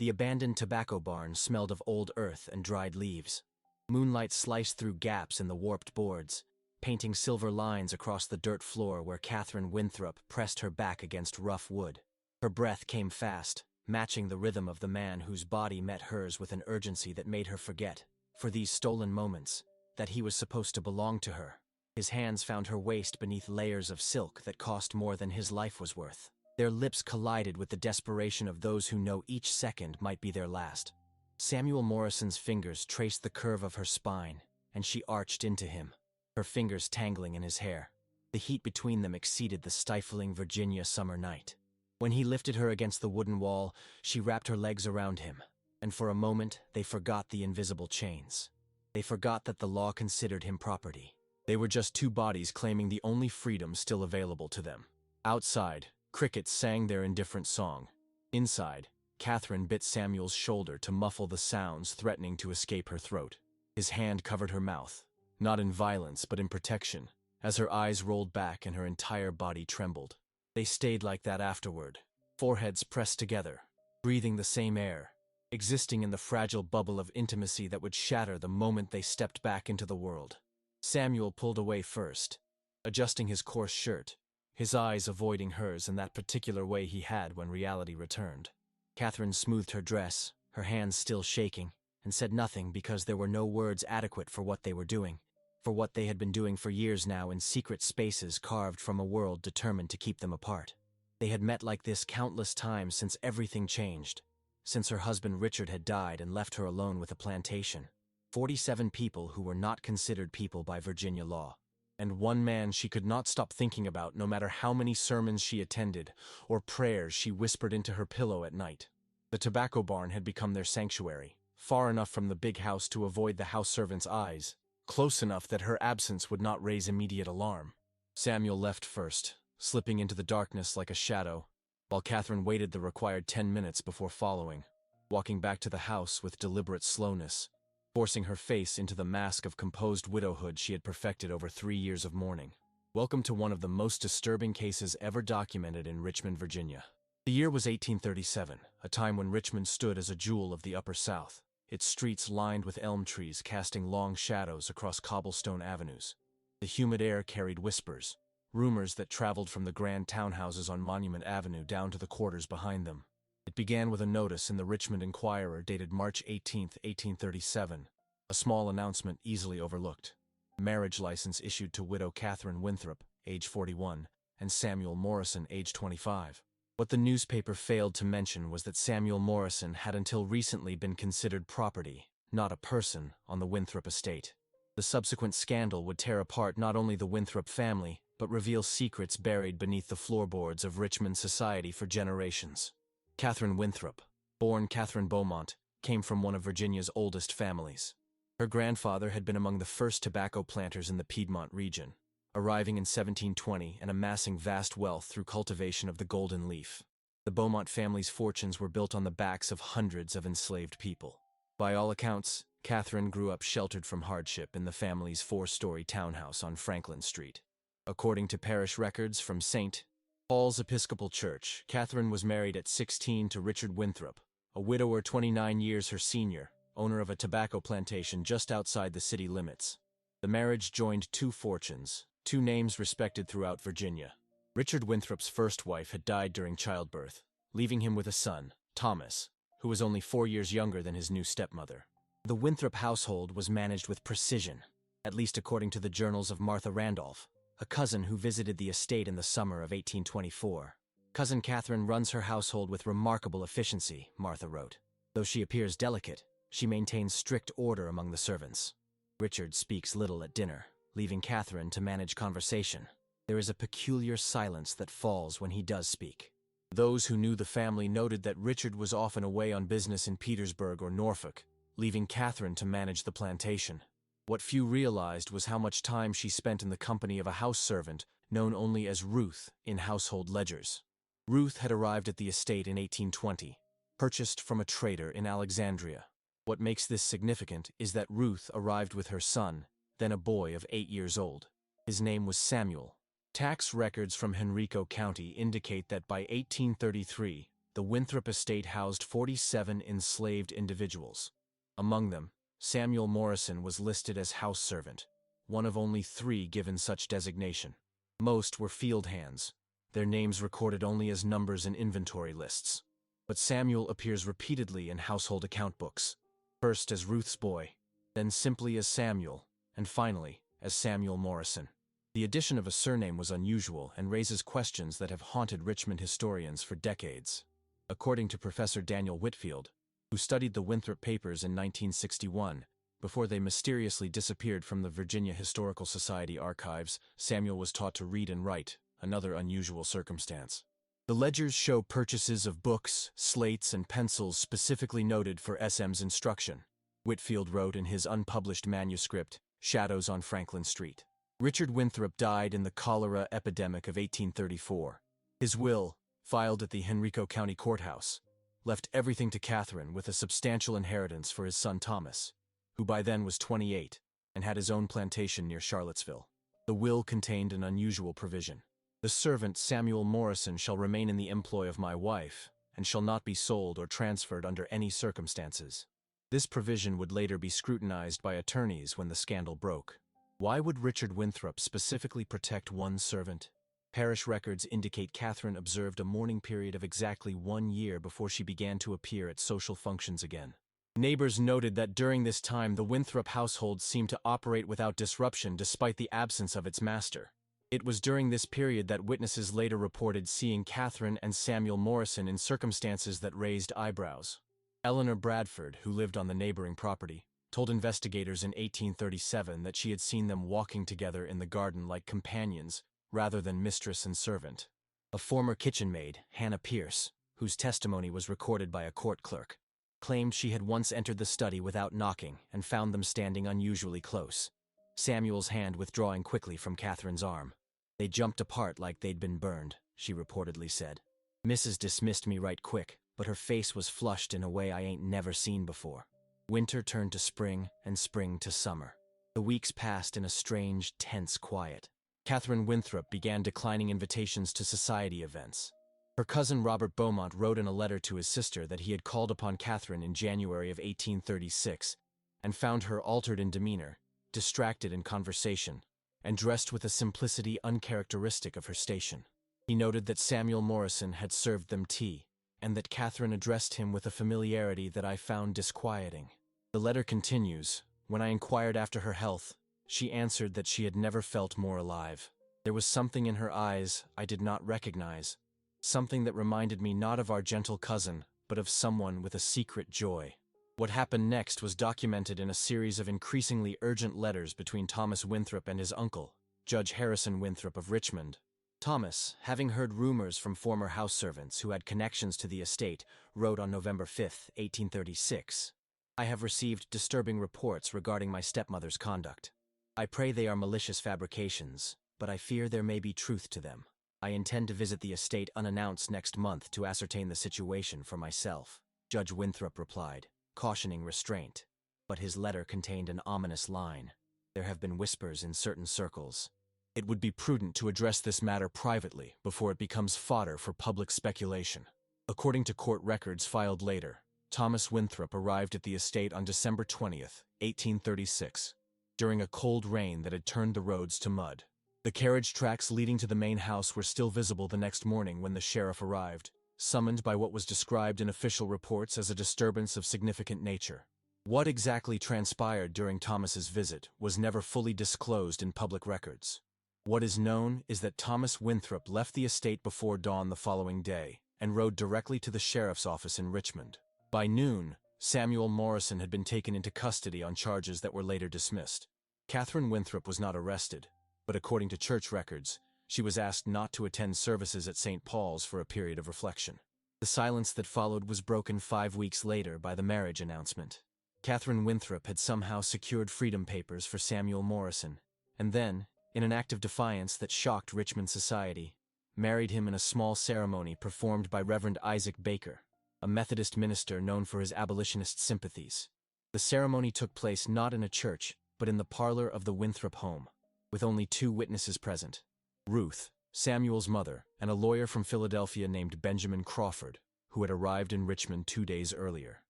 The abandoned tobacco barn smelled of old earth and dried leaves. Moonlight sliced through gaps in the warped boards, painting silver lines across the dirt floor where Catherine Winthrop pressed her back against rough wood. Her breath came fast, matching the rhythm of the man whose body met hers with an urgency that made her forget, for these stolen moments, that he was supposed to belong to her. His hands found her waist beneath layers of silk that cost more than his life was worth. Their lips collided with the desperation of those who know each second might be their last. Samuel Morrison's fingers traced the curve of her spine, and she arched into him, her fingers tangling in his hair. The heat between them exceeded the stifling Virginia summer night. When he lifted her against the wooden wall, she wrapped her legs around him, and for a moment they forgot the invisible chains. They forgot that the law considered him property. They were just two bodies claiming the only freedom still available to them. Outside, crickets sang their indifferent song. Inside, Catherine bit Samuel's shoulder to muffle the sounds threatening to escape her throat. His hand covered her mouth, not in violence but in protection, as her eyes rolled back and her entire body trembled. They stayed like that afterward, foreheads pressed together, breathing the same air, existing in the fragile bubble of intimacy that would shatter the moment they stepped back into the world. Samuel pulled away first, adjusting his coarse shirt, his eyes avoiding hers in that particular way he had when reality returned. Catherine smoothed her dress, her hands still shaking, and said nothing because there were no words adequate for what they were doing, for what they had been doing for years now in secret spaces carved from a world determined to keep them apart. They had met like this countless times since everything changed, since her husband Richard had died and left her alone with a plantation. 47 people who were not considered people by Virginia law. And one man she could not stop thinking about no matter how many sermons she attended or prayers she whispered into her pillow at night. The tobacco barn had become their sanctuary, far enough from the big house to avoid the house servant's eyes, close enough that her absence would not raise immediate alarm. Samuel left first, slipping into the darkness like a shadow, while Catherine waited the required 10 minutes before following, walking back to the house with deliberate slowness, forcing her face into the mask of composed widowhood she had perfected over 3 years of mourning. Welcome to one of the most disturbing cases ever documented in Richmond, Virginia. The year was 1837, a time when Richmond stood as a jewel of the Upper South, its streets lined with elm trees casting long shadows across cobblestone avenues. The humid air carried whispers, rumors that traveled from the grand townhouses on Monument Avenue down to the quarters behind them. It began with a notice in the Richmond Enquirer dated March 18, 1837, a small announcement easily overlooked. Marriage license issued to widow Catherine Winthrop, age 41, and Samuel Morrison, age 25. What the newspaper failed to mention was that Samuel Morrison had until recently been considered property, not a person, on the Winthrop estate. The subsequent scandal would tear apart not only the Winthrop family, but reveal secrets buried beneath the floorboards of Richmond society for generations. Catherine Winthrop, born Catherine Beaumont, came from one of Virginia's oldest families. Her grandfather had been among the first tobacco planters in the Piedmont region, arriving in 1720 and amassing vast wealth through cultivation of the golden leaf. The Beaumont family's fortunes were built on the backs of hundreds of enslaved people. By all accounts, Catherine grew up sheltered from hardship in the family's 4-story townhouse on Franklin Street. According to parish records from St. Paul's Episcopal Church, Catherine was married at 16 to Richard Winthrop, a widower 29 years her senior, owner of a tobacco plantation just outside the city limits. The marriage joined two fortunes, two names respected throughout Virginia. Richard Winthrop's first wife had died during childbirth, leaving him with a son, Thomas, who was only 4 years younger than his new stepmother. The Winthrop household was managed with precision, at least according to the journals of Martha Randolph, a cousin who visited the estate in the summer of 1824. Cousin Catherine runs her household with remarkable efficiency, Martha wrote. Though she appears delicate, she maintains strict order among the servants. Richard speaks little at dinner, leaving Catherine to manage conversation. There is a peculiar silence that falls when he does speak. Those who knew the family noted that Richard was often away on business in Petersburg or Norfolk, leaving Catherine to manage the plantation. What few realized was how much time she spent in the company of a house servant known only as Ruth in household ledgers. Ruth had arrived at the estate in 1820, purchased from a trader in Alexandria. What makes this significant is that Ruth arrived with her son, then a boy of 8 years old. His name was Samuel. Tax records from Henrico County indicate that by 1833, the Winthrop estate housed 47 enslaved individuals. Among them, Samuel Morrison was listed as house servant, one of only 3 given such designation. Most were field hands, their names recorded only as numbers in inventory lists. But Samuel appears repeatedly in household account books, first as Ruth's boy, then simply as Samuel, and finally as Samuel Morrison. The addition of a surname was unusual and raises questions that have haunted Richmond historians for decades. According to Professor Daniel Whitfield, who studied the Winthrop papers in 1961, before they mysteriously disappeared from the Virginia Historical Society archives, Samuel was taught to read and write, another unusual circumstance. The ledgers show purchases of books, slates, and pencils specifically noted for SM's instruction, Whitfield wrote in his unpublished manuscript, Shadows on Franklin Street. Richard Winthrop died in the cholera epidemic of 1834. His will, filed at the Henrico County Courthouse, left everything to Catherine with a substantial inheritance for his son Thomas, who by then was 28 and had his own plantation near Charlottesville. The will contained an unusual provision. The servant Samuel Morrison shall remain in the employ of my wife, and shall not be sold or transferred under any circumstances. This provision would later be scrutinized by attorneys when the scandal broke. Why would Richard Winthrop specifically protect one servant? Parish records indicate Catherine observed a mourning period of exactly 1 year before she began to appear at social functions again. Neighbors noted that during this time the Winthrop household seemed to operate without disruption despite the absence of its master. It was during this period that witnesses later reported seeing Catherine and Samuel Morrison in circumstances that raised eyebrows. Eleanor Bradford, who lived on the neighboring property, told investigators in 1837 that she had seen them walking together in the garden like companions rather than mistress and servant. A former kitchen maid, Hannah Pierce, whose testimony was recorded by a court clerk, claimed she had once entered the study without knocking and found them standing unusually close, Samuel's hand withdrawing quickly from Catherine's arm. They jumped apart like they'd been burned, she reportedly said. Mrs. dismissed me right quick, but her face was flushed in a way I ain't never seen before. Winter turned to spring, and spring to summer. The weeks passed in a strange, tense quiet. Catherine Winthrop began declining invitations to society events. Her cousin Robert Beaumont wrote in a letter to his sister that he had called upon Catherine in January of 1836 and found her altered in demeanor, distracted in conversation, and dressed with a simplicity uncharacteristic of her station. He noted that Samuel Morrison had served them tea, and that Catherine addressed him with a familiarity that I found disquieting. The letter continues, when I inquired after her health, she answered that she had never felt more alive. There was something in her eyes I did not recognize, something that reminded me not of our gentle cousin, but of someone with a secret joy. What happened next was documented in a series of increasingly urgent letters between Thomas Winthrop and his uncle, Judge Harrison Winthrop of Richmond. Thomas, having heard rumors from former house servants who had connections to the estate, wrote on November 5, 1836, I have received disturbing reports regarding my stepmother's conduct. I pray they are malicious fabrications, but I fear there may be truth to them. I intend to visit the estate unannounced next month to ascertain the situation for myself. Judge Winthrop replied, cautioning restraint, but his letter contained an ominous line. There have been whispers in certain circles. It would be prudent to address this matter privately before it becomes fodder for public speculation. According to court records filed later, Thomas Winthrop arrived at the estate on December 20, 1836, during a cold rain that had turned the roads to mud. The carriage tracks leading to the main house were still visible the next morning when the sheriff arrived, summoned by what was described in official reports as a disturbance of significant nature. What exactly transpired during Thomas's visit was never fully disclosed in public records. What is known is that Thomas Winthrop left the estate before dawn the following day and rode directly to the sheriff's office in Richmond. By noon, Samuel Morrison had been taken into custody on charges that were later dismissed. Catherine Winthrop was not arrested, but according to church records, she was asked not to attend services at St. Paul's for a period of reflection. The silence that followed was broken 5 weeks later by the marriage announcement. Catherine Winthrop had somehow secured freedom papers for Samuel Morrison, and then, in an act of defiance that shocked Richmond society, married him in a small ceremony performed by Reverend Isaac Baker, a Methodist minister known for his abolitionist sympathies. The ceremony took place not in a church, but in the parlor of the Winthrop home, with only 2 witnesses present, Ruth, Samuel's mother, and a lawyer from Philadelphia named Benjamin Crawford, who had arrived in Richmond 2 days earlier.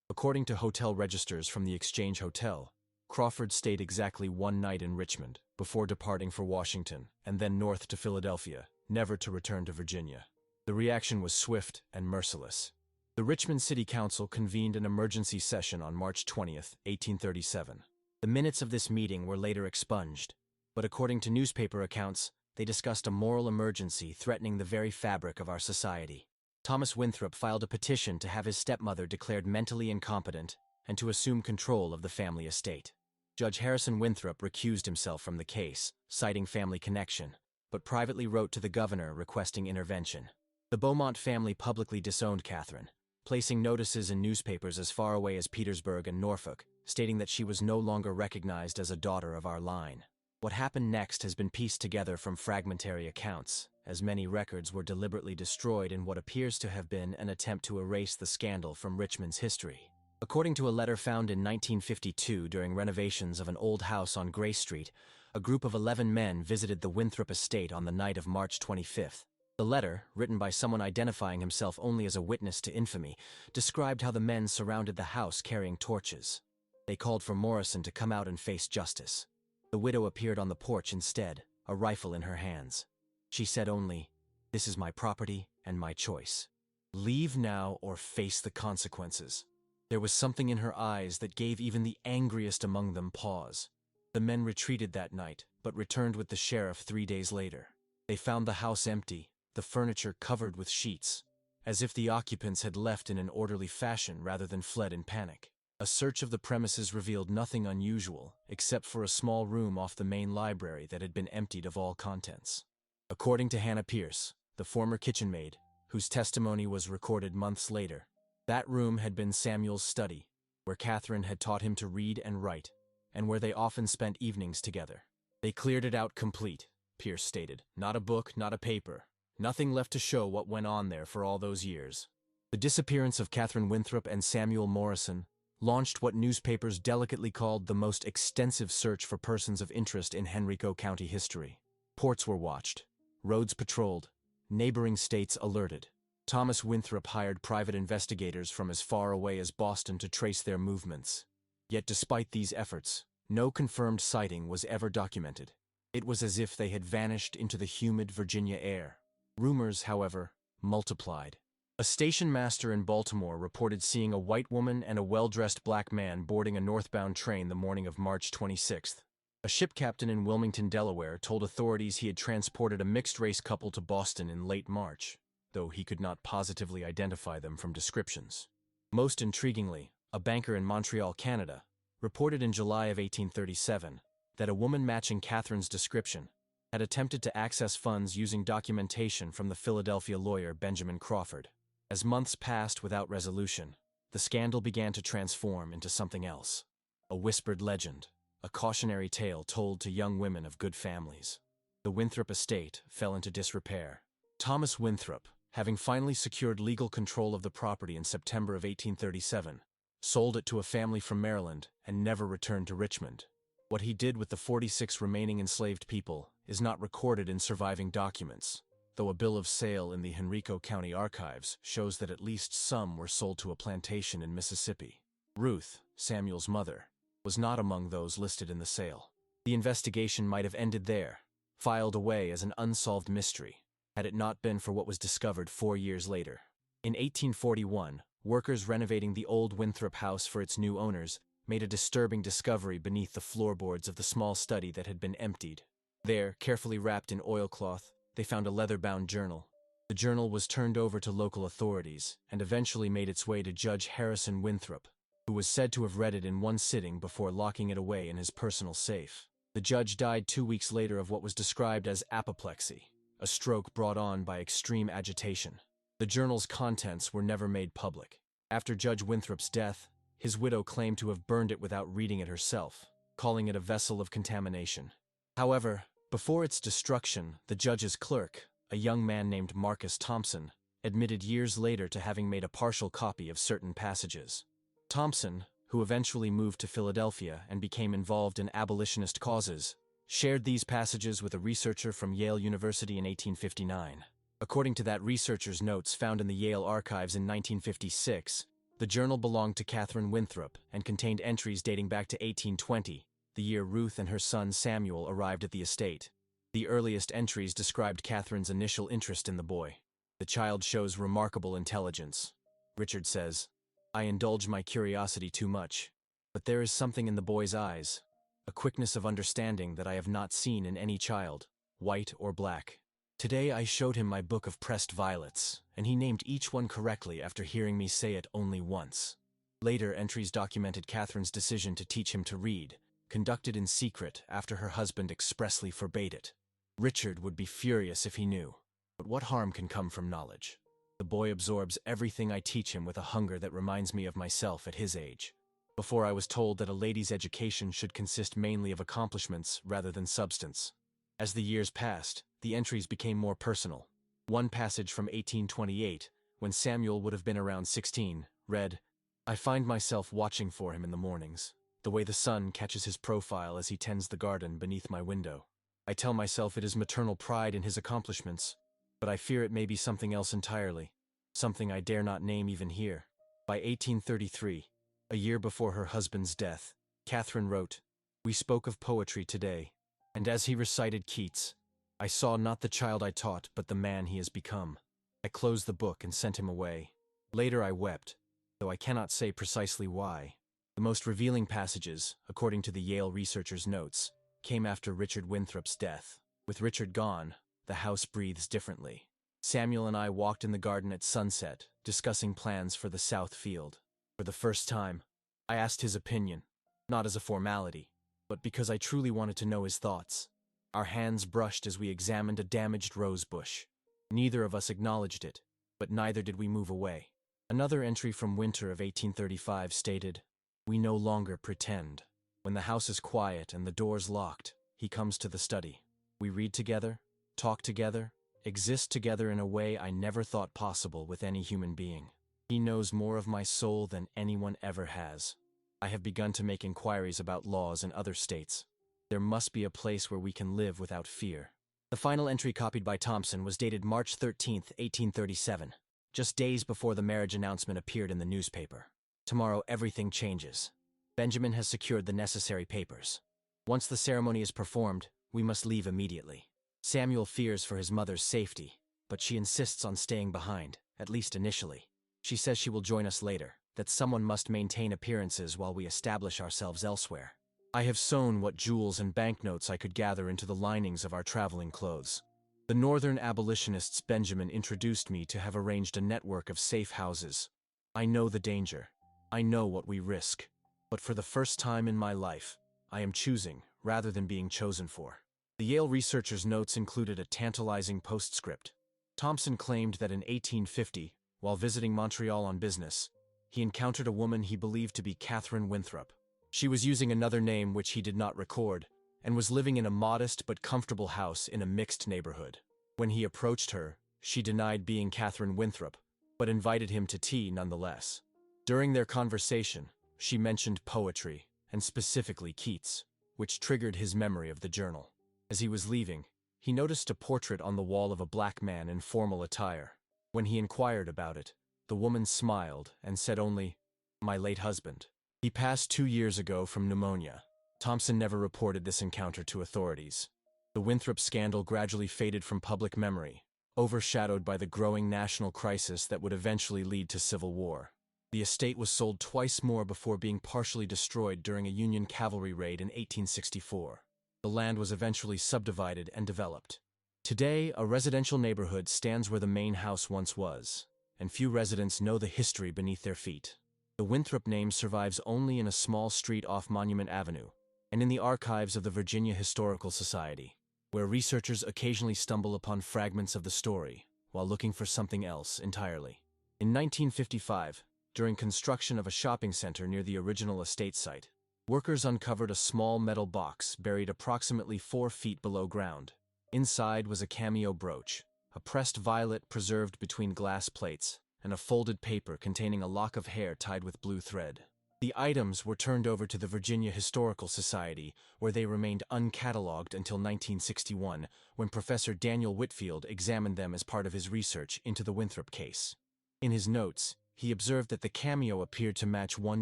According to hotel registers from the Exchange Hotel, Crawford stayed exactly one night in Richmond before departing for Washington and then north to Philadelphia, never to return to Virginia. The reaction was swift and merciless. The Richmond City Council convened an emergency session on March 20, 1837. The minutes of this meeting were later expunged, but according to newspaper accounts, they discussed a moral emergency threatening the very fabric of our society. Thomas Winthrop filed a petition to have his stepmother declared mentally incompetent and to assume control of the family estate. Judge Harrison Winthrop recused himself from the case, citing family connection, but privately wrote to the governor requesting intervention. The Beaumont family publicly disowned Catherine, placing notices in newspapers as far away as Petersburg and Norfolk, stating that she was no longer recognized as a daughter of our line. What happened next has been pieced together from fragmentary accounts, as many records were deliberately destroyed in what appears to have been an attempt to erase the scandal from Richmond's history. According to a letter found in 1952 during renovations of an old house on Gray Street, a group of 11 men visited the Winthrop estate on the night of March 25th. The letter, written by someone identifying himself only as a witness to infamy, described how the men surrounded the house carrying torches. They called for Morrison to come out and face justice. The widow appeared on the porch instead, a rifle in her hands. She said only, "This is my property and my choice. Leave now or face the consequences." There was something in her eyes that gave even the angriest among them pause. The men retreated that night, but returned with the sheriff 3 days later. They found the house empty, the furniture covered with sheets, as if the occupants had left in an orderly fashion rather than fled in panic. A search of the premises revealed nothing unusual, except for a small room off the main library that had been emptied of all contents. According to Hannah Pierce, the former kitchen maid, whose testimony was recorded months later, that room had been Samuel's study, where Catherine had taught him to read and write, and where they often spent evenings together. "They cleared it out complete," Pierce stated. "Not a book, not a paper. Nothing left to show what went on there for all those years." The disappearance of Catherine Winthrop and Samuel Morrison launched what newspapers delicately called the most extensive search for persons of interest in Henrico County history. Ports were watched, roads patrolled, neighboring states alerted. Thomas Winthrop hired private investigators from as far away as Boston to trace their movements. Yet despite these efforts, no confirmed sighting was ever documented. It was as if they had vanished into the humid Virginia air. Rumors, however, multiplied. A station master in Baltimore reported seeing a white woman and a well-dressed black man boarding a northbound train the morning of March 26th. A ship captain in Wilmington, Delaware, told authorities he had transported a mixed-race couple to Boston in late March, though he could not positively identify them from descriptions. Most intriguingly, a banker in Montreal, Canada, reported in July of 1837 that a woman matching Catherine's description had attempted to access funds using documentation from the Philadelphia lawyer Benjamin Crawford. As months passed without resolution, the scandal began to transform into something else. A whispered legend, a cautionary tale told to young women of good families. The Winthrop estate fell into disrepair. Thomas Winthrop, having finally secured legal control of the property in September of 1837, sold it to a family from Maryland and never returned to Richmond. What he did with the 46 remaining enslaved people is not recorded in surviving documents, though a bill of sale in the Henrico County archives shows that at least some were sold to a plantation in Mississippi. Ruth, Samuel's mother, was not among those listed in the sale. The investigation might have ended there, filed away as an unsolved mystery, had it not been for what was discovered 4 years later. In 1841, workers renovating the old Winthrop house for its new owners made a disturbing discovery beneath the floorboards of the small study that had been emptied. There, carefully wrapped in oilcloth, they found a leather-bound journal. The journal was turned over to local authorities and eventually made its way to Judge Harrison Winthrop, who was said to have read it in one sitting before locking it away in his personal safe. The judge died 2 weeks later of what was described as apoplexy, a stroke brought on by extreme agitation. The journal's contents were never made public. After Judge Winthrop's death, his widow claimed to have burned it without reading it herself, calling it a vessel of contamination. However, before its destruction, the judge's clerk, a young man named Marcus Thompson, admitted years later to having made a partial copy of certain passages. Thompson, who eventually moved to Philadelphia and became involved in abolitionist causes, shared these passages with a researcher from Yale University in 1859. According to that researcher's notes found in the Yale archives in 1956, the journal belonged to Catherine Winthrop and contained entries dating back to 1820, the year Ruth and her son Samuel arrived at the estate. The earliest entries described Catherine's initial interest in the boy. The child shows remarkable intelligence. Richard says, I indulge my curiosity too much, but there is something in the boy's eyes, a quickness of understanding that I have not seen in any child, white or black. Today I showed him my book of pressed violets, and he named each one correctly after hearing me say it only once. Later entries documented Catherine's decision to teach him to read, conducted in secret after her husband expressly forbade it. Richard would be furious if he knew, but what harm can come from knowledge? The boy absorbs everything I teach him with a hunger that reminds me of myself at his age. Before I was told that a lady's education should consist mainly of accomplishments rather than substance. As the years passed, the entries became more personal. One passage from 1828, when Samuel would have been around 16, read, I find myself watching for him in the mornings, the way the sun catches his profile as he tends the garden beneath my window. I tell myself it is maternal pride in his accomplishments, but I fear it may be something else entirely, something I dare not name even here. By 1833, a year before her husband's death, Catherine wrote, We spoke of poetry today, and as he recited Keats, I saw not the child I taught, but the man he has become. I closed the book and sent him away. Later I wept, though I cannot say precisely why. The most revealing passages, according to the Yale researcher's notes, came after Richard Winthrop's death. With Richard gone, the house breathes differently. Samuel and I walked in the garden at sunset, discussing plans for the south field. For the first time, I asked his opinion, not as a formality, but because I truly wanted to know his thoughts. Our hands brushed as we examined a damaged rose bush. Neither of us acknowledged it, but neither did we move away. Another entry from winter of 1835 stated, We no longer pretend. When the house is quiet and the doors locked, he comes to the study. We read together, talk together, exist together in a way I never thought possible with any human being. He knows more of my soul than anyone ever has. I have begun to make inquiries about laws in other states. There must be a place where we can live without fear. The final entry copied by Thompson was dated March 13, 1837, just days before the marriage announcement appeared in the newspaper. Tomorrow everything changes. Benjamin has secured the necessary papers. Once the ceremony is performed, we must leave immediately. Samuel fears for his mother's safety, but she insists on staying behind, at least initially. She says she will join us later, that someone must maintain appearances while we establish ourselves elsewhere. I have sewn what jewels and banknotes I could gather into the linings of our traveling clothes. The northern abolitionists Benjamin introduced me to have arranged a network of safe houses. I know the danger. I know what we risk. But for the first time in my life, I am choosing rather than being chosen for. The Yale researcher's notes included a tantalizing postscript. Thompson claimed that in 1850, while visiting Montreal on business, he encountered a woman he believed to be Catherine Winthrop. She was using another name which he did not record, and was living in a modest but comfortable house in a mixed neighborhood. When he approached her, she denied being Catherine Winthrop, but invited him to tea nonetheless. During their conversation, she mentioned poetry, and specifically Keats, which triggered his memory of the journal. As he was leaving, he noticed a portrait on the wall of a black man in formal attire. When he inquired about it, the woman smiled and said only, "My late husband. He passed 2 years ago from pneumonia." Thompson never reported this encounter to authorities. The Winthrop scandal gradually faded from public memory, overshadowed by the growing national crisis that would eventually lead to civil war. The estate was sold twice more before being partially destroyed during a Union cavalry raid in 1864. The land was eventually subdivided and developed. Today, a residential neighborhood stands where the main house once was, and few residents know the history beneath their feet. The Winthrop name survives only in a small street off Monument Avenue, and in the archives of the Virginia Historical Society, where researchers occasionally stumble upon fragments of the story while looking for something else entirely. In 1955, during construction of a shopping center near the original estate site, workers uncovered a small metal box buried approximately 4 feet below ground. Inside was a cameo brooch, a pressed violet preserved between glass plates, and a folded paper containing a lock of hair tied with blue thread. The items were turned over to the Virginia Historical Society, where they remained uncatalogued until 1961, when Professor Daniel Whitfield examined them as part of his research into the Winthrop case. In his notes, he observed that the cameo appeared to match one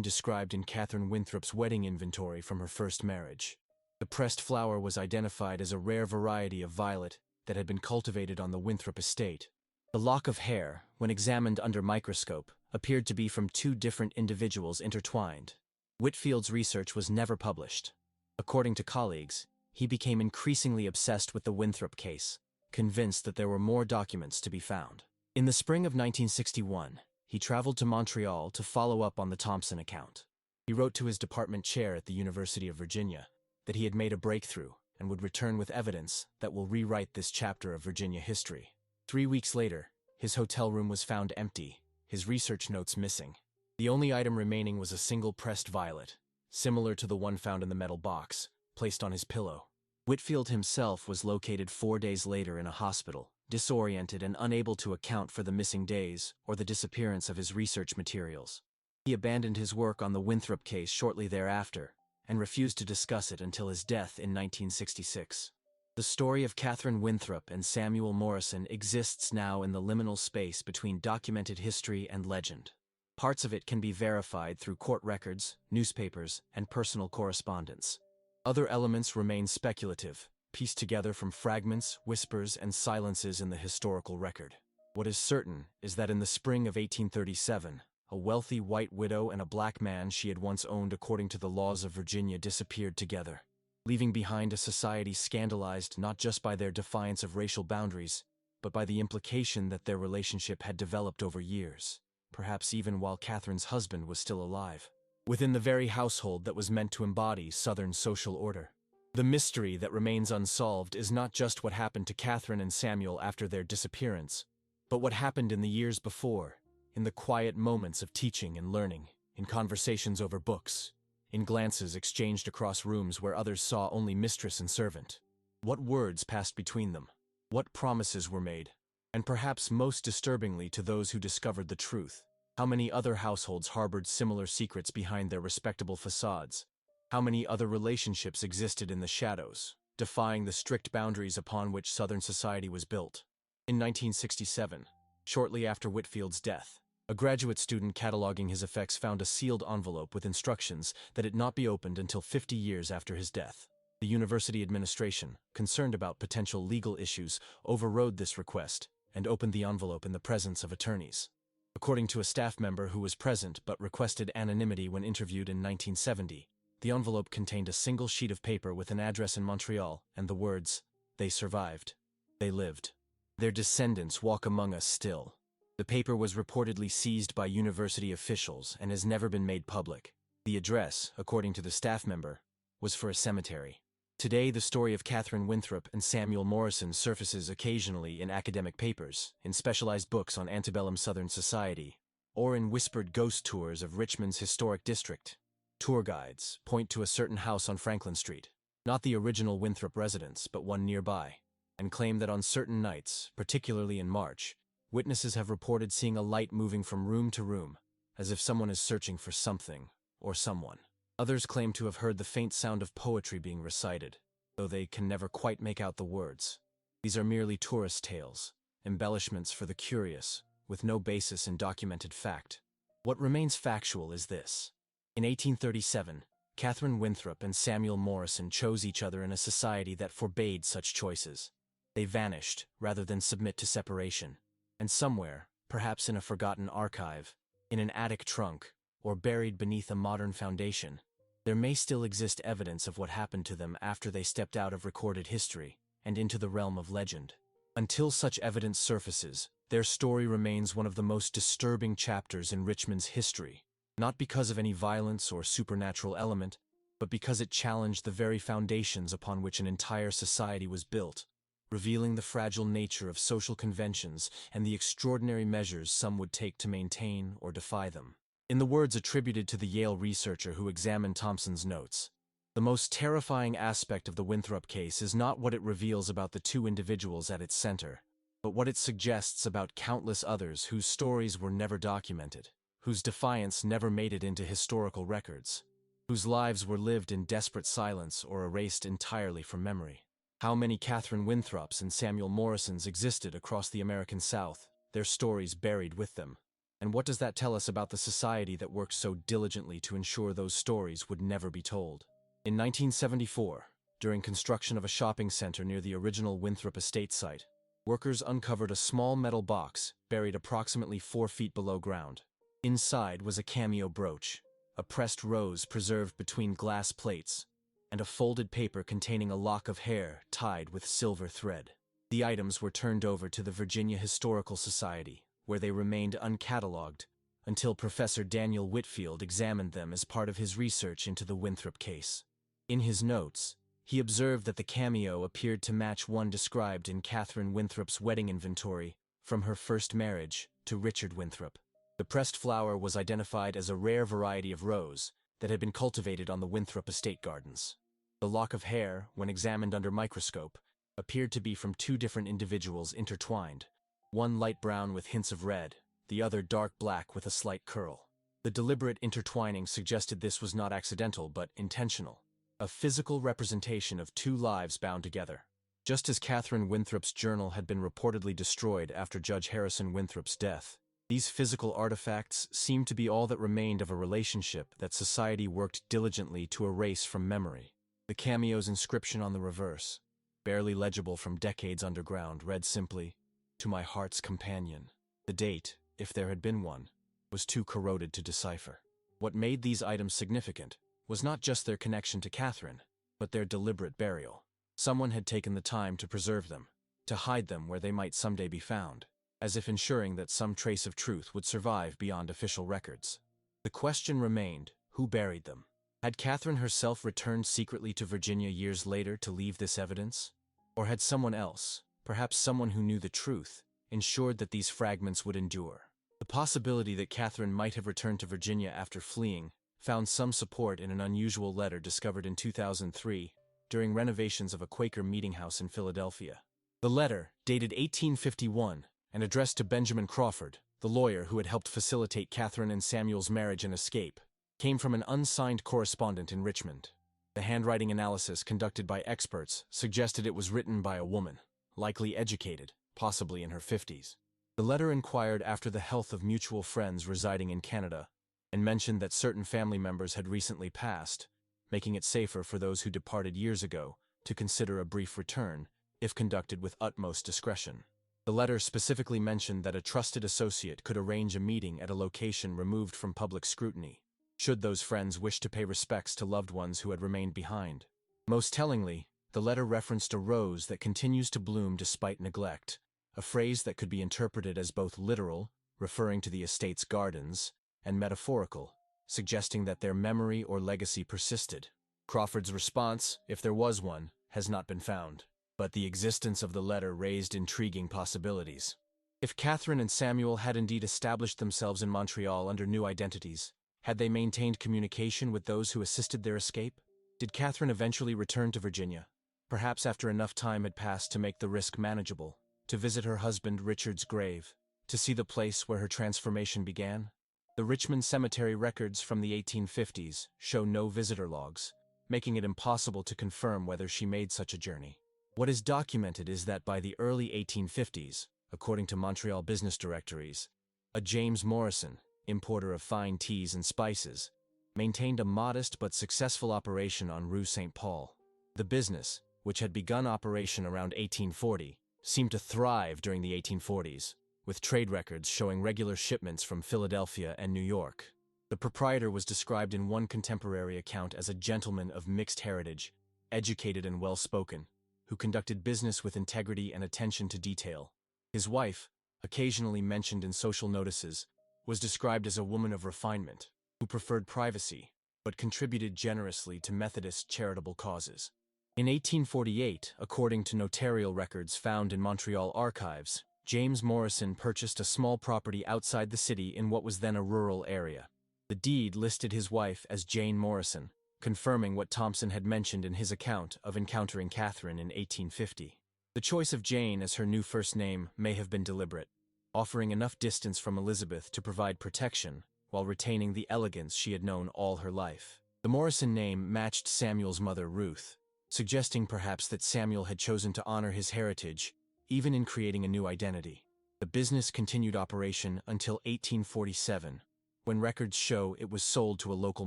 described in Catherine Winthrop's wedding inventory from her first marriage. The pressed flower was identified as a rare variety of violet that had been cultivated on the Winthrop estate. The lock of hair, when examined under microscope, appeared to be from two different individuals intertwined. Whitfield's research was never published. According to colleagues, he became increasingly obsessed with the Winthrop case, convinced that there were more documents to be found. In the spring of 1961, he traveled to Montreal to follow up on the Thompson account. He wrote to his department chair at the University of Virginia that he had made a breakthrough and would return with evidence that will rewrite this chapter of Virginia history. 3 weeks later, his hotel room was found empty, his research notes missing. The only item remaining was a single pressed violet, similar to the one found in the metal box, placed on his pillow. Whitfield himself was located 4 days later in a hospital, disoriented and unable to account for the missing days or the disappearance of his research materials. He abandoned his work on the Winthrop case shortly thereafter and refused to discuss it until his death in 1966. The story of Catherine Winthrop and Samuel Morrison exists now in the liminal space between documented history and legend. Parts of it can be verified through court records, newspapers, and personal correspondence. Other elements remain speculative, pieced together from fragments, whispers, and silences in the historical record. What is certain is that in the spring of 1837, a wealthy white widow and a black man she had once owned according to the laws of Virginia disappeared together, leaving behind a society scandalized not just by their defiance of racial boundaries, but by the implication that their relationship had developed over years, perhaps even while Catherine's husband was still alive, within the very household that was meant to embody Southern social order. The mystery that remains unsolved is not just what happened to Catherine and Samuel after their disappearance, but what happened in the years before, in the quiet moments of teaching and learning, in conversations over books, in glances exchanged across rooms where others saw only mistress and servant. What words passed between them? What promises were made? And perhaps most disturbingly to those who discovered the truth, how many other households harbored similar secrets behind their respectable facades? How many other relationships existed in the shadows, defying the strict boundaries upon which Southern society was built? In 1967, shortly after Whitfield's death, a graduate student cataloging his effects found a sealed envelope with instructions that it not be opened until 50 years after his death. The university administration, concerned about potential legal issues, overrode this request and opened the envelope in the presence of attorneys. According to a staff member who was present but requested anonymity when interviewed in 1970, the envelope contained a single sheet of paper with an address in Montreal and the words, "They survived. They lived. Their descendants walk among us still." The paper was reportedly seized by university officials and has never been made public. The address, according to the staff member, was for a cemetery. Today, the story of Catherine Winthrop and Samuel Morrison surfaces occasionally in academic papers, in specialized books on antebellum Southern society, or in whispered ghost tours of Richmond's historic district. Tour guides point to a certain house on Franklin Street, not the original Winthrop residence, but one nearby, and claim that on certain nights, particularly in March, witnesses have reported seeing a light moving from room to room, as if someone is searching for something or someone. Others claim to have heard the faint sound of poetry being recited, though they can never quite make out the words. These are merely tourist tales, embellishments for the curious, with no basis in documented fact. What remains factual is this. In 1837, Catherine Winthrop and Samuel Morrison chose each other in a society that forbade such choices. They vanished rather than submit to separation. And somewhere, perhaps in a forgotten archive, in an attic trunk, or buried beneath a modern foundation, there may still exist evidence of what happened to them after they stepped out of recorded history and into the realm of legend. Until such evidence surfaces, their story remains one of the most disturbing chapters in Richmond's history, not because of any violence or supernatural element, but because it challenged the very foundations upon which an entire society was built, revealing the fragile nature of social conventions and the extraordinary measures some would take to maintain or defy them. In the words attributed to the Yale researcher who examined Thompson's notes, the most terrifying aspect of the Winthrop case is not what it reveals about the two individuals at its center, but what it suggests about countless others whose stories were never documented, whose defiance never made it into historical records, whose lives were lived in desperate silence or erased entirely from memory. How many Catherine Winthrops and Samuel Morrisons existed across the American South, their stories buried with them? And what does that tell us about the society that worked so diligently to ensure those stories would never be told? In 1974, during construction of a shopping center near the original Winthrop estate site, workers uncovered a small metal box buried approximately 4 feet below ground. Inside was a cameo brooch, a pressed rose preserved between glass plates, and a folded paper containing a lock of hair tied with silver thread. The items were turned over to the Virginia Historical Society, where they remained uncatalogued until Professor Daniel Whitfield examined them as part of his research into the Winthrop case. In his notes, he observed that the cameo appeared to match one described in Catherine Winthrop's wedding inventory from her first marriage to Richard Winthrop. The pressed flower was identified as a rare variety of rose that had been cultivated on the Winthrop estate gardens. The lock of hair, when examined under microscope, appeared to be from 2 different individuals intertwined, one light brown with hints of red, the other dark black with a slight curl. The deliberate intertwining suggested this was not accidental but intentional, a physical representation of 2 lives bound together. Just as Catherine Winthrop's journal had been reportedly destroyed after Judge Harrison Winthrop's death, these physical artifacts seemed to be all that remained of a relationship that society worked diligently to erase from memory. The cameo's inscription on the reverse, barely legible from decades underground, read simply, "To my heart's companion." The date, if there had been one, was too corroded to decipher. What made these items significant was not just their connection to Catherine, but their deliberate burial. Someone had taken the time to preserve them, to hide them where they might someday be found, as if ensuring that some trace of truth would survive beyond official records. The question remained, who buried them? Had Catherine herself returned secretly to Virginia years later to leave this evidence? Or had someone else, perhaps someone who knew the truth, ensured that these fragments would endure? The possibility that Catherine might have returned to Virginia after fleeing found some support in an unusual letter discovered in 2003 during renovations of a Quaker meeting house in Philadelphia. The letter, dated 1851 and addressed to Benjamin Crawford, the lawyer who had helped facilitate Catherine and Samuel's marriage and escape, came from an unsigned correspondent in Richmond. The handwriting analysis conducted by experts suggested it was written by a woman, likely educated, possibly in her 50s. The letter inquired after the health of mutual friends residing in Canada and mentioned that certain family members had recently passed, making it safer for those who departed years ago to consider a brief return, if conducted with utmost discretion. The letter specifically mentioned that a trusted associate could arrange a meeting at a location removed from public scrutiny, should those friends wish to pay respects to loved ones who had remained behind. Most tellingly, the letter referenced a rose that continues to bloom despite neglect, a phrase that could be interpreted as both literal, referring to the estate's gardens, and metaphorical, suggesting that their memory or legacy persisted. Crawford's response, if there was one, has not been found, but the existence of the letter raised intriguing possibilities. If Catherine and Samuel had indeed established themselves in Montreal under new identities, had they maintained communication with those who assisted their escape? Did Catherine eventually return to Virginia, perhaps after enough time had passed to make the risk manageable, to visit her husband Richard's grave, to see the place where her transformation began? The Richmond cemetery records from the 1850s show no visitor logs, making it impossible to confirm whether she made such a journey. What is documented is that by the early 1850s, according to Montreal business directories, a James Morrison, importer of fine teas and spices, maintained a modest but successful operation on Rue St. Paul. The business, which had begun operation around 1840, seemed to thrive during the 1840s, with trade records showing regular shipments from Philadelphia and New York. The proprietor was described in one contemporary account as a gentleman of mixed heritage, educated and well-spoken, who conducted business with integrity and attention to detail. His wife, occasionally mentioned in social notices, was described as a woman of refinement, who preferred privacy, but contributed generously to Methodist charitable causes. In 1848, according to notarial records found in Montreal archives, James Morrison purchased a small property outside the city in what was then a rural area. The deed listed his wife as Jane Morrison, confirming what Thompson had mentioned in his account of encountering Catherine in 1850. The choice of Jane as her new first name may have been deliberate, offering enough distance from Elizabeth to provide protection, while retaining the elegance she had known all her life. The Morrison name matched Samuel's mother, Ruth, suggesting perhaps that Samuel had chosen to honor his heritage, even in creating a new identity. The business continued operation until 1847, when records show it was sold to a local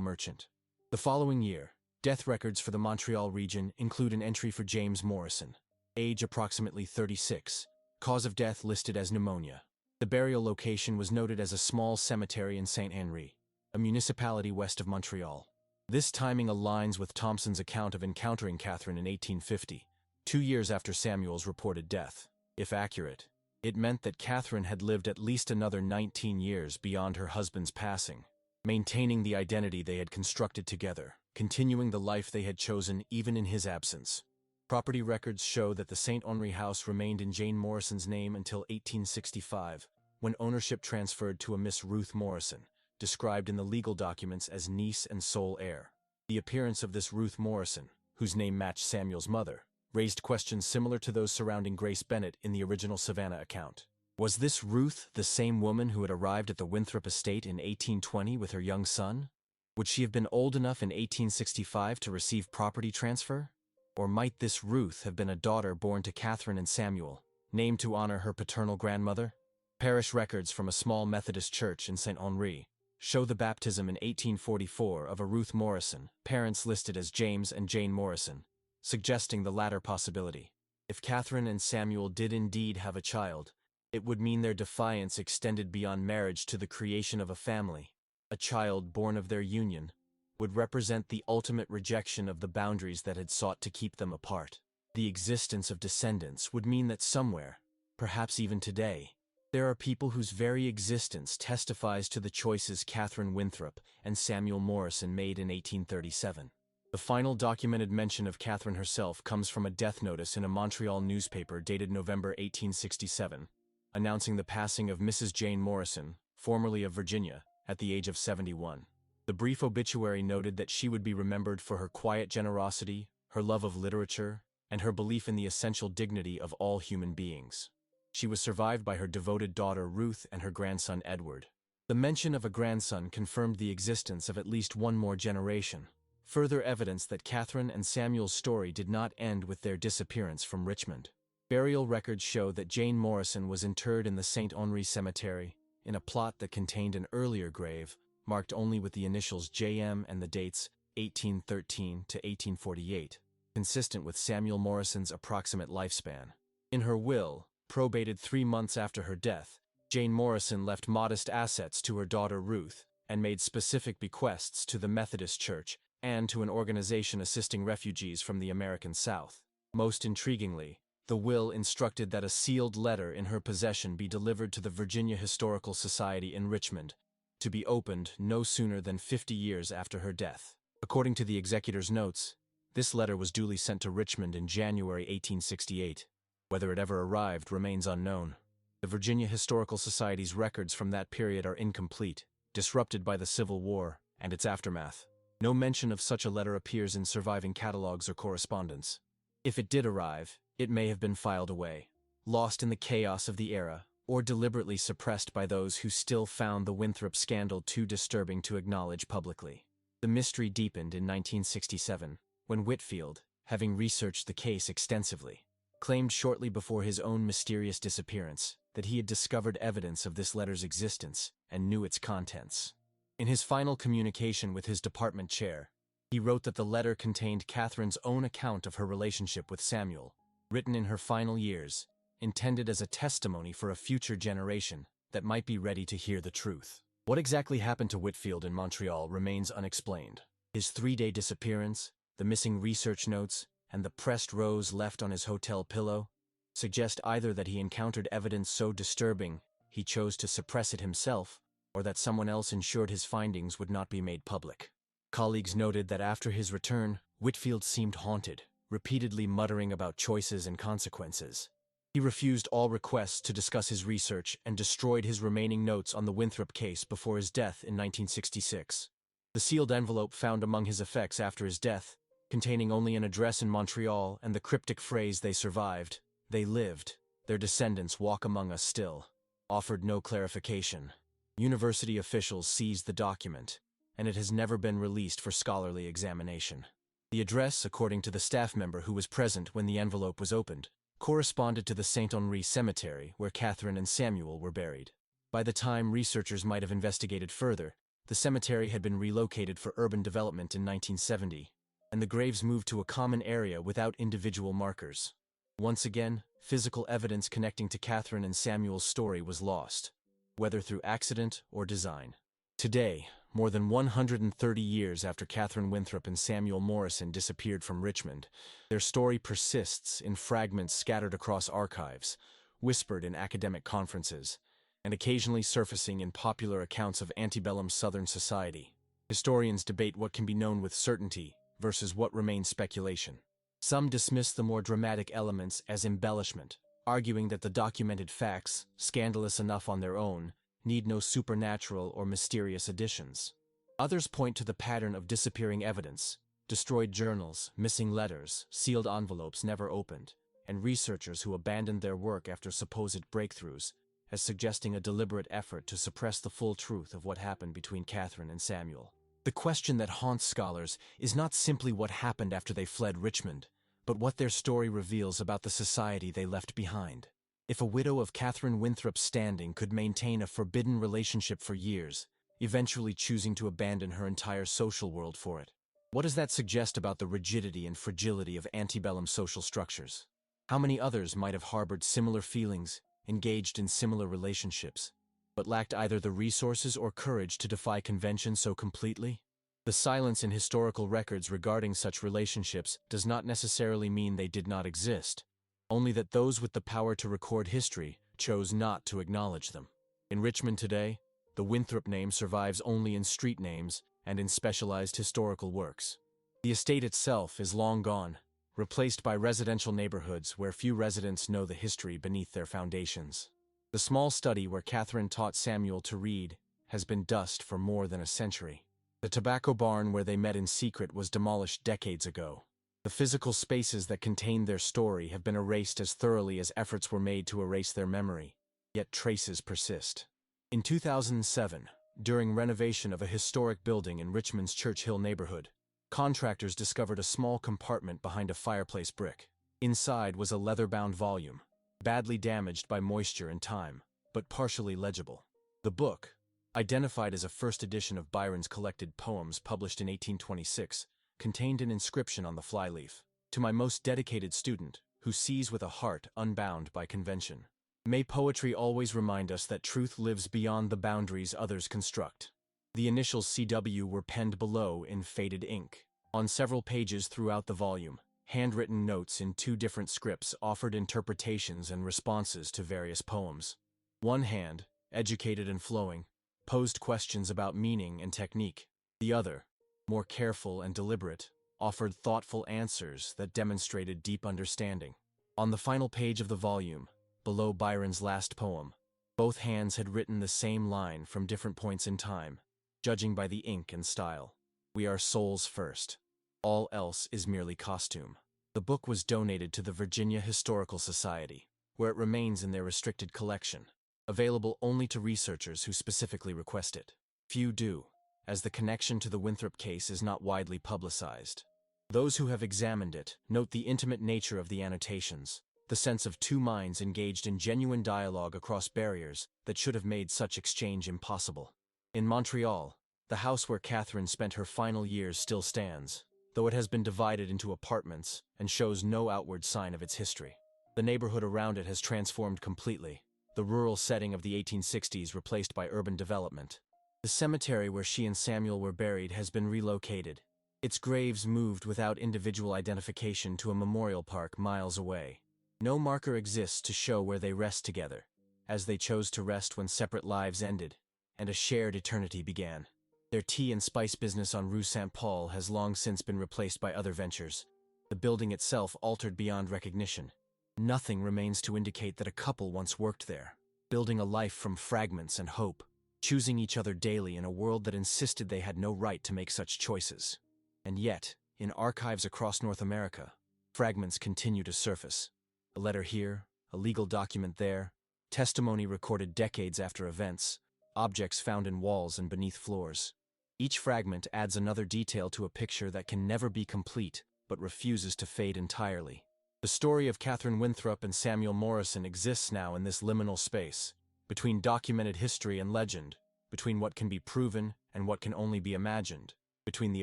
merchant. The following year, death records for the Montreal region include an entry for James Morrison, age approximately 36, cause of death listed as pneumonia. The burial location was noted as a small cemetery in Saint-Henri, a municipality west of Montreal. This timing aligns with Thompson's account of encountering Catherine in 1850, 2 years after Samuel's reported death. If accurate, it meant that Catherine had lived at least another 19 years beyond her husband's passing, maintaining the identity they had constructed together, continuing the life they had chosen even in his absence. Property records show that the Saint-Henri house remained in Jane Morrison's name until 1865, when ownership transferred to a Miss Ruth Morrison, described in the legal documents as niece and sole heir. The appearance of this Ruth Morrison, whose name matched Samuel's mother, raised questions similar to those surrounding Grace Bennet in the original Savannah account. Was this Ruth the same woman who had arrived at the Winthrop estate in 1820 with her young son? Would she have been old enough in 1865 to receive property transfer? Or might this Ruth have been a daughter born to Catherine and Samuel, named to honor her paternal grandmother? Parish records from a small Methodist church in Saint-Henri show the baptism in 1844 of a Ruth Morrison, parents listed as James and Jane Morrison, suggesting the latter possibility. If Catherine and Samuel did indeed have a child, it would mean their defiance extended beyond marriage to the creation of a family. A child born of their union would represent the ultimate rejection of the boundaries that had sought to keep them apart. The existence of descendants would mean that somewhere, perhaps even today, there are people whose very existence testifies to the choices Catherine Winthrop and Samuel Morrison made in 1837. The final documented mention of Catherine herself comes from a death notice in a Montreal newspaper dated November 1867, announcing the passing of Mrs. Jane Morrison, formerly of Virginia, at the age of 71. The brief obituary noted that she would be remembered for her quiet generosity, her love of literature, and her belief in the essential dignity of all human beings. She was survived by her devoted daughter Ruth and her grandson Edward. The mention of a grandson confirmed the existence of at least one more generation, further evidence that Catherine and Samuel's story did not end with their disappearance from Richmond. Burial records show that Jane Morrison was interred in the Saint-Henri cemetery, in a plot that contained an earlier grave, marked only with the initials JM and the dates 1813 to 1848, consistent with Samuel Morrison's approximate lifespan. In her will, probated 3 months after her death, Jane Morrison left modest assets to her daughter Ruth and made specific bequests to the Methodist Church and to an organization assisting refugees from the American South. Most intriguingly, the will instructed that a sealed letter in her possession be delivered to the Virginia Historical Society in Richmond, to be opened no sooner than 50 years after her death. According to the executor's notes, this letter was duly sent to Richmond in January 1868. Whether it ever arrived remains unknown. The Virginia Historical Society's records from that period are incomplete, disrupted by the Civil War and its aftermath. No mention of such a letter appears in surviving catalogs or correspondence. If it did arrive, it may have been filed away, lost in the chaos of the era, or deliberately suppressed by those who still found the Winthrop scandal too disturbing to acknowledge publicly. The mystery deepened in 1967, when Whitfield, having researched the case extensively, claimed shortly before his own mysterious disappearance that he had discovered evidence of this letter's existence and knew its contents. In his final communication with his department chair, he wrote that the letter contained Catherine's own account of her relationship with Samuel, written in her final years, intended as a testimony for a future generation that might be ready to hear the truth. What exactly happened to Whitfield in Montreal remains unexplained. His 3-day disappearance, the missing research notes, and the pressed rose left on his hotel pillow suggest either that he encountered evidence so disturbing he chose to suppress it himself, or that someone else ensured his findings would not be made public. Colleagues noted that after his return, Whitfield seemed haunted, repeatedly muttering about choices and consequences. He refused all requests to discuss his research and destroyed his remaining notes on the Winthrop case before his death in 1966. The sealed envelope found among his effects after his death, containing only an address in Montreal and the cryptic phrase "they survived, they lived, their descendants walk among us still," offered no clarification. University officials seized the document, and it has never been released for scholarly examination. The address, according to the staff member who was present when the envelope was opened, corresponded to the Saint-Henri Cemetery where Catherine and Samuel were buried. By the time researchers might have investigated further, the cemetery had been relocated for urban development in 1970, and the graves moved to a common area without individual markers. Once again, physical evidence connecting to Catherine and Samuel's story was lost, whether through accident or design. Today, more than 130 years after Catherine Winthrop and Samuel Morrison disappeared from Richmond, their story persists in fragments scattered across archives, whispered in academic conferences, and occasionally surfacing in popular accounts of antebellum Southern society. Historians debate what can be known with certainty versus what remains speculation. Some dismiss the more dramatic elements as embellishment, arguing that the documented facts, scandalous enough on their own, need no supernatural or mysterious additions. Others point to the pattern of disappearing evidence, destroyed journals, missing letters, sealed envelopes never opened, and researchers who abandoned their work after supposed breakthroughs, as suggesting a deliberate effort to suppress the full truth of what happened between Catherine and Samuel. The question that haunts scholars is not simply what happened after they fled Richmond, but what their story reveals about the society they left behind. If a widow of Catherine Winthrop's standing could maintain a forbidden relationship for years, eventually choosing to abandon her entire social world for it, what does that suggest about the rigidity and fragility of antebellum social structures? How many others might have harbored similar feelings, engaged in similar relationships, but lacked either the resources or courage to defy convention so completely? The silence in historical records regarding such relationships does not necessarily mean they did not exist, only that those with the power to record history chose not to acknowledge them. In Richmond today, the Winthrop name survives only in street names and in specialized historical works. The estate itself is long gone, replaced by residential neighborhoods where few residents know the history beneath their foundations. The small study where Catherine taught Samuel to read has been dust for more than a century. The tobacco barn where they met in secret was demolished decades ago. The physical spaces that contained their story have been erased as thoroughly as efforts were made to erase their memory, yet traces persist. In 2007, during renovation of a historic building in Richmond's Church Hill neighborhood, contractors discovered a small compartment behind a fireplace brick. Inside was a leather-bound volume, badly damaged by moisture and time, but partially legible. The book, identified as a first edition of Byron's collected poems published in 1826, contained an inscription on the flyleaf: "To my most dedicated student, who sees with a heart unbound by convention. May poetry always remind us that truth lives beyond the boundaries others construct." The initials CW were penned below in faded ink. On several pages throughout the volume, handwritten notes in two different scripts offered interpretations and responses to various poems. One hand, educated and flowing, posed questions about meaning and technique. The other, more careful and deliberate, offered thoughtful answers that demonstrated deep understanding. On the final page of the volume, below Byron's last poem, both hands had written the same line from different points in time, judging by the ink and style: "We are souls first. All else is merely costume." The book was donated to the Virginia Historical Society, where it remains in their restricted collection, available only to researchers who specifically request it. Few do, as the connection to the Winthrop case is not widely publicized. Those who have examined it note the intimate nature of the annotations, the sense of two minds engaged in genuine dialogue across barriers that should have made such exchange impossible. In Montreal, the house where Catherine spent her final years still stands, though it has been divided into apartments and shows no outward sign of its history. The neighborhood around it has transformed completely, the rural setting of the 1860s replaced by urban development. The cemetery where she and Samuel were buried has been relocated, its graves moved without individual identification to a memorial park miles away. No marker exists to show where they rest together, as they chose to rest when separate lives ended, and a shared eternity began. Their tea and spice business on Rue Saint Paul has long since been replaced by other ventures, the building itself altered beyond recognition. Nothing remains to indicate that a couple once worked there, building a life from fragments and hope, choosing each other daily in a world that insisted they had no right to make such choices. And yet, in archives across North America, fragments continue to surface. A letter here, a legal document there, testimony recorded decades after events, objects found in walls and beneath floors. Each fragment adds another detail to a picture that can never be complete, but refuses to fade entirely. The story of Catherine Winthrop and Samuel Morrison exists now in this liminal space, between documented history and legend, between what can be proven and what can only be imagined, between the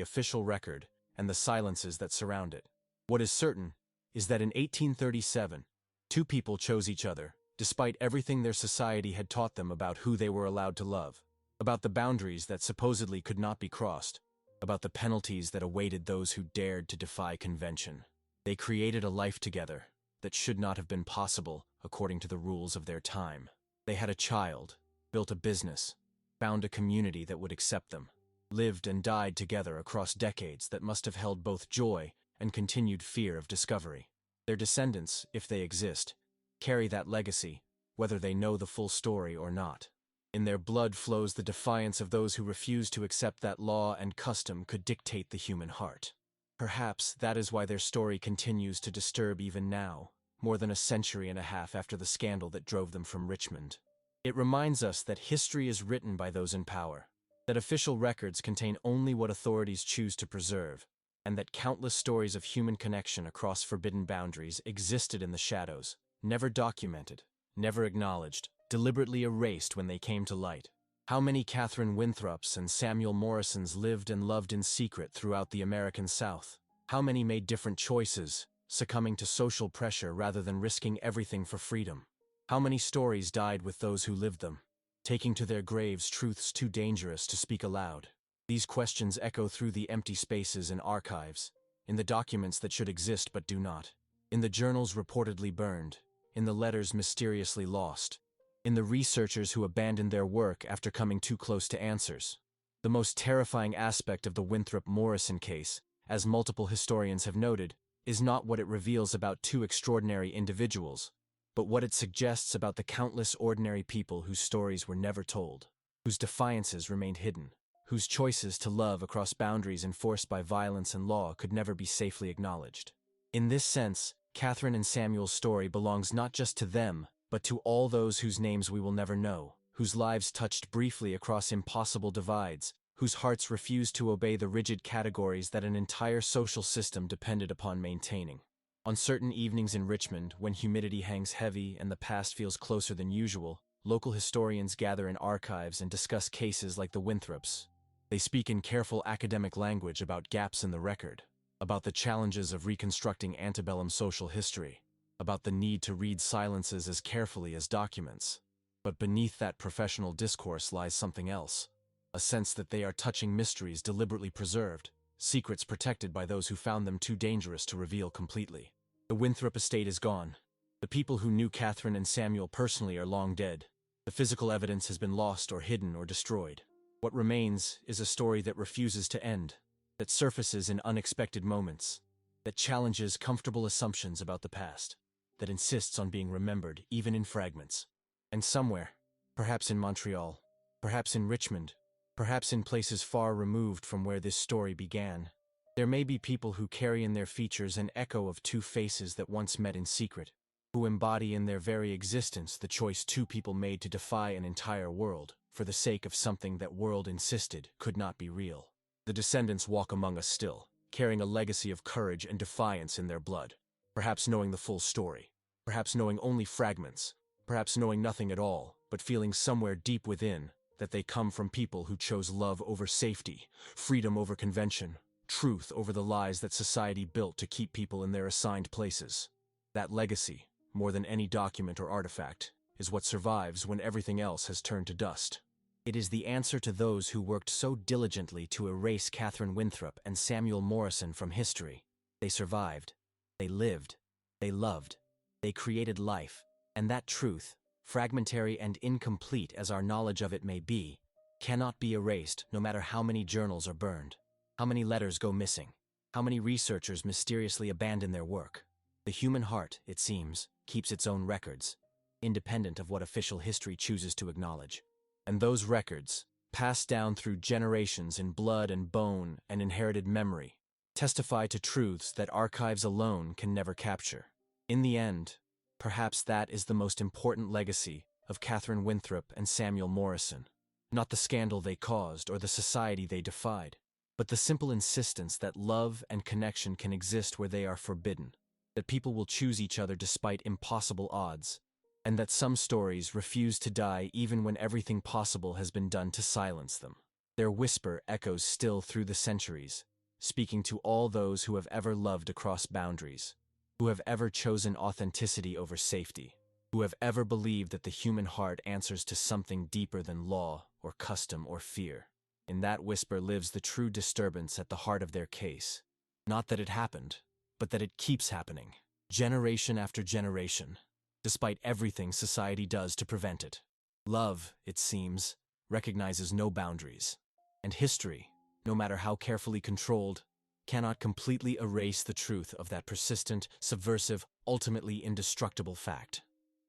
official record and the silences that surround it. What is certain is that in 1837, two people chose each other, despite everything their society had taught them about who they were allowed to love, about the boundaries that supposedly could not be crossed, about the penalties that awaited those who dared to defy convention. They created a life together that should not have been possible according to the rules of their time. They had a child, built a business, found a community that would accept them, lived and died together across decades that must have held both joy and continued fear of discovery. Their descendants, if they exist, carry that legacy, whether they know the full story or not. In their blood flows the defiance of those who refuse to accept that law and custom could dictate the human heart. Perhaps that is why their story continues to disturb even now, more than a century and a half after the scandal that drove them from Richmond. It reminds us that history is written by those in power, that official records contain only what authorities choose to preserve, and that countless stories of human connection across forbidden boundaries existed in the shadows, never documented, never acknowledged, deliberately erased when they came to light. How many Catherine Winthrops and Samuel Morrisons lived and loved in secret throughout the American South? How many made different choices, succumbing to social pressure rather than risking everything for freedom? How many stories died with those who lived them, taking to their graves truths too dangerous to speak aloud? These questions echo through the empty spaces in archives, in the documents that should exist but do not, in the journals reportedly burned, in the letters mysteriously lost, in the researchers who abandoned their work after coming too close to answers. The most terrifying aspect of the Winthrop-Morrison case, as multiple historians have noted, is not what it reveals about two extraordinary individuals, but what it suggests about the countless ordinary people whose stories were never told, whose defiances remained hidden, whose choices to love across boundaries enforced by violence and law could never be safely acknowledged. In this sense, Catherine and Samuel's story belongs not just to them, but to all those whose names we will never know, whose lives touched briefly across impossible divides, whose hearts refused to obey the rigid categories that an entire social system depended upon maintaining. On certain evenings in Richmond, when humidity hangs heavy and the past feels closer than usual, local historians gather in archives and discuss cases like the Winthrops. They speak in careful academic language about gaps in the record, about the challenges of reconstructing antebellum social history, about the need to read silences as carefully as documents. But beneath that professional discourse lies something else, a sense that they are touching mysteries deliberately preserved, secrets protected by those who found them too dangerous to reveal completely. The Winthrop estate is gone. The people who knew Catherine and Samuel personally are long dead. The physical evidence has been lost or hidden or destroyed. What remains is a story that refuses to end, that surfaces in unexpected moments, that challenges comfortable assumptions about the past, that insists on being remembered even in fragments. And somewhere, perhaps in Montreal, perhaps in Richmond, perhaps in places far removed from where this story began, there may be people who carry in their features an echo of two faces that once met in secret, who embody in their very existence the choice two people made to defy an entire world for the sake of something that world insisted could not be real. The descendants walk among us still, carrying a legacy of courage and defiance in their blood, perhaps knowing the full story, perhaps knowing only fragments, perhaps knowing nothing at all, but feeling somewhere deep within that they come from people who chose love over safety, freedom over convention, truth over the lies that society built to keep people in their assigned places. That legacy, more than any document or artifact, is what survives when everything else has turned to dust. It is the answer to those who worked so diligently to erase Catherine Winthrop and Samuel Morrison from history. They survived. They lived. They loved. They created life. And that truth, fragmentary and incomplete as our knowledge of it may be, cannot be erased no matter how many journals are burned, how many letters go missing, how many researchers mysteriously abandon their work. The human heart, it seems, keeps its own records, independent of what official history chooses to acknowledge. And those records, passed down through generations in blood and bone and inherited memory, testify to truths that archives alone can never capture. In the end, perhaps that is the most important legacy of Catherine Winthrop and Samuel Morrison. Not the scandal they caused or the society they defied, but the simple insistence that love and connection can exist where they are forbidden, that people will choose each other despite impossible odds, and that some stories refuse to die even when everything possible has been done to silence them. Their whisper echoes still through the centuries, speaking to all those who have ever loved across boundaries, who have ever chosen authenticity over safety, who have ever believed that the human heart answers to something deeper than law or custom or fear. In that whisper lives the true disturbance at the heart of their case. Not that it happened, but that it keeps happening, generation after generation, despite everything society does to prevent it. Love, it seems, recognizes no boundaries, and history, no matter how carefully controlled, cannot completely erase the truth of that persistent, subversive, ultimately indestructible fact.